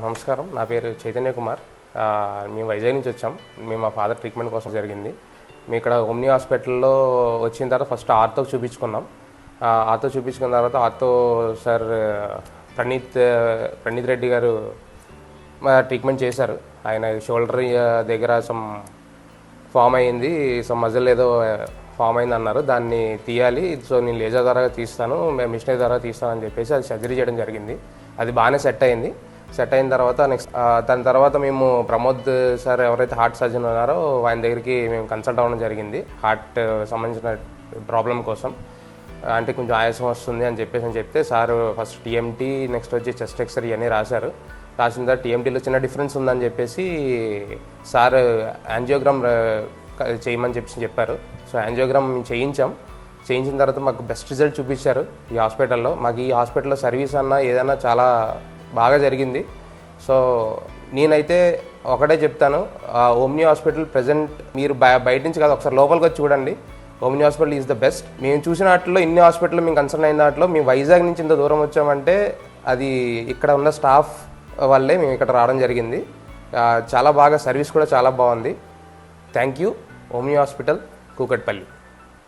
నమస్కారం. నా పేరు చైతన్య కుమార్. మేము వైజాగ్ నుంచి వచ్చాం. మేము మా ఫాదర్ ట్రీట్మెంట్ కోసం జరిగింది. మేము ఇక్కడ ఓమ్ని హాస్పిటల్లో వచ్చిన తర్వాత ఫస్ట్ ఆర్తో చూపించుకున్నాం. ఆర్తో చూపించుకున్న తర్వాత ఆర్తో సార్ ప్రణీత్ రెడ్డి గారు ట్రీట్మెంట్ చేశారు. ఆయన షోల్డర్ దగ్గర సమ్ ఫామ్ అయ్యింది, సమ్ మజిల్ ఏదో ఫామ్ అయింది అన్నారు. దాన్ని తీయాలి, సో నేను లేజర్ ద్వారా తీస్తాను, మిషనరీ ద్వారా తీస్తాను అని చెప్పేసి అది సర్జరీ చేయడం జరిగింది. అది బాగానే సెట్ అయింది. సెట్ అయిన తర్వాత నెక్స్ట్ దాని తర్వాత మేము ప్రమోద్ సార్ ఎవరైతే హార్ట్ సర్జన్ ఉన్నారో ఆయన దగ్గరికి మేము కన్సల్ట్ అవ్వడం జరిగింది. హార్ట్ సంబంధించిన ప్రాబ్లం కోసం, అంటే కొంచెం ఆయాసం వస్తుంది అని చెప్తే సార్ ఫస్ట్ టీఎంటీ, నెక్స్ట్ వచ్చి చెస్ట్ ఎక్స్రే ఇవన్నీ రాశారు. రాసిన తర్వాత టీఎంటీలో చిన్న డిఫరెన్స్ ఉందని చెప్పేసి సార్ యాంజియోగ్రామ్ చేయమని చెప్పారు. సో యాంజియోగ్రామ్ చేయించిన తర్వాత మాకు బెస్ట్ రిజల్ట్ చూపించారు ఈ హాస్పిటల్లో. మాకు ఈ హాస్పిటల్లో సర్వీస్ అన్నా ఏదైనా చాలా బాగా జరిగింది. సో నేనైతే ఒకటే చెప్తాను, ఓమ్ని హాస్పిటల్ ప్రజెంట్ మీరు బయట నుంచి కాదు, ఒకసారి లోపలికి వచ్చి చూడండి. Omni hospital is the best. మేము చూసిన వాటిలో ఇన్ని హాస్పిటల్ మేము కన్సర్న్ అయిన దాంట్లో మేము వైజాగ్ నుంచి ఇంత దూరం వచ్చామంటే అది ఇక్కడ ఉన్న స్టాఫ్ వల్లే మేము ఇక్కడ రావడం జరిగింది. చాలా బాగా సర్వీస్ కూడా చాలా బాగుంది. Thank you omni hospital, Kukatpally.